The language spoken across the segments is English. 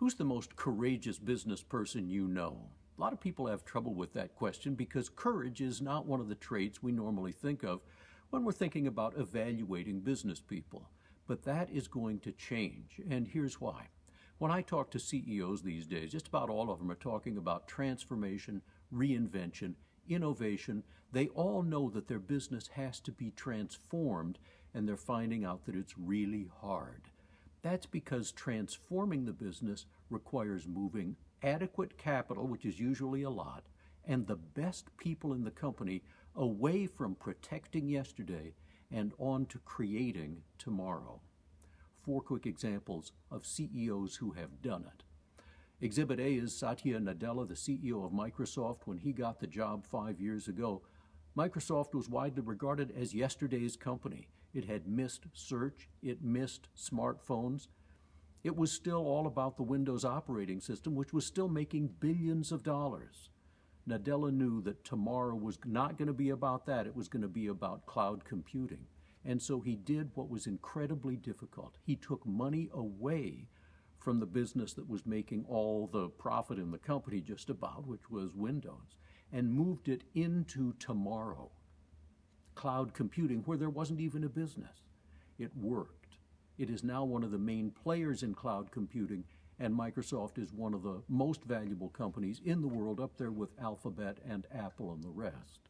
Who's the most courageous business person you know? A lot of people have trouble with that question because courage is not one of the traits we normally think of when we're thinking about evaluating business people. But that is going to change, and here's why. When I talk to CEOs these days, just about all of them are talking about transformation, reinvention, innovation. They all know that their business has to be transformed, and they're finding out that it's really hard. That's because transforming the business requires moving adequate capital, which is usually a lot, and the best people in the company away from protecting yesterday and on to creating tomorrow. 4 quick examples of CEOs who have done it. Exhibit A is Satya Nadella, the CEO of Microsoft. When he got the job 5 years ago, Microsoft was widely regarded as yesterday's company. It had missed search, it missed smartphones. It was still all about the Windows operating system, which was still making billions of dollars. Nadella knew that tomorrow was not going to be about that. It was going to be about cloud computing. And so he did what was incredibly difficult. He took money away from the business that was making all the profit in the company just about, which was Windows, and moved it into tomorrow. Cloud computing, where there wasn't even a business. It worked. It is now one of the main players in cloud computing, and Microsoft is one of the most valuable companies in the world, up there with Alphabet and Apple and the rest.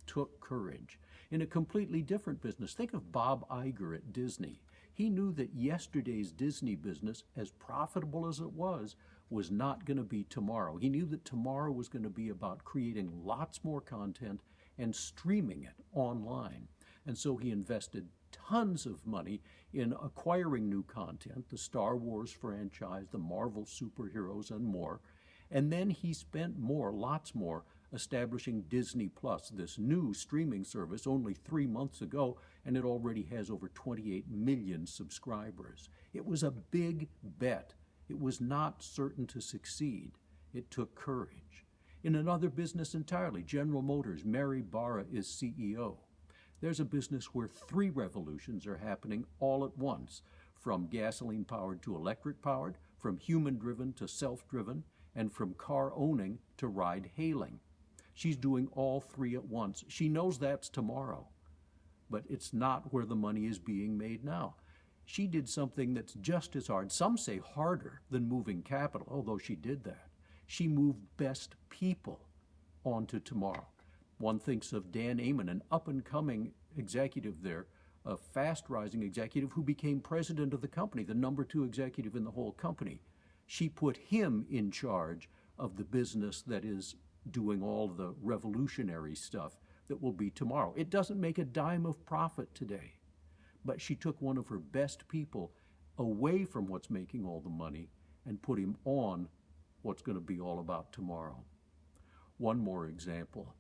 Took courage. In a completely different business, think of Bob Iger at Disney. He knew that yesterday's Disney business, as profitable as it was not going to be tomorrow. He knew that tomorrow was going to be about creating lots more content and streaming it online. And so he invested tons of money in acquiring new content, the Star Wars franchise, the Marvel superheroes, and more. And then he spent more, lots more, establishing Disney Plus, this new streaming service only 3 months ago, and it already has over 28 million subscribers. It was a big bet. It was not certain to succeed. It took courage. In another business entirely, General Motors, Mary Barra is CEO. There's a business where 3 revolutions are happening all at once, from gasoline-powered to electric-powered, from human-driven to self-driven, and from car owning to ride-hailing. She's doing all 3 at once. She knows that's tomorrow, but it's not where the money is being made now. She did something that's just as hard, some say harder, than moving capital, although she did that. She moved best people onto tomorrow. One thinks of Dan Amon, an up-and-coming executive there, a fast-rising executive who became president of the company, the number 2 executive in the whole company. She put him in charge of the business that is doing all the revolutionary stuff that will be tomorrow. It doesn't make a dime of profit today, but she took one of her best people away from what's making all the money and put him on what's going to be all about tomorrow. One more example.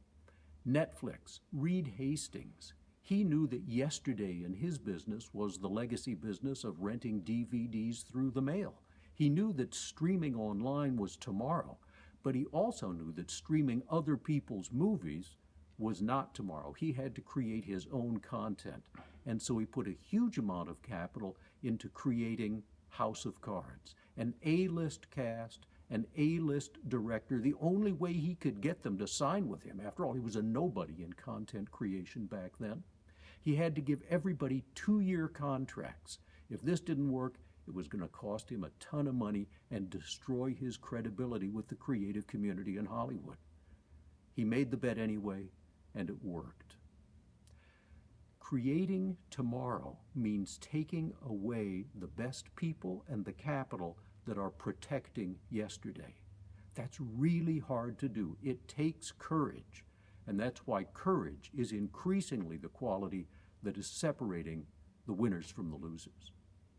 Netflix, Reed Hastings. He knew that yesterday in his business was the legacy business of renting DVDs through the mail. He knew that streaming online was tomorrow, but he also knew that streaming other people's movies was not tomorrow. He had to create his own content, and so he put a huge amount of capital into creating House of Cards, an A-list cast, an A-list director, the only way he could get them to sign with him. After all, he was a nobody in content creation back then. He had to give everybody 2-year contracts. If this didn't work, it was going to cost him a ton of money and destroy his credibility with the creative community in Hollywood. He made the bet anyway, and it worked. Creating tomorrow means taking away the best people and the capital that are protecting yesterday. That's really hard to do. It takes courage, and that's why courage is increasingly the quality that is separating the winners from the losers.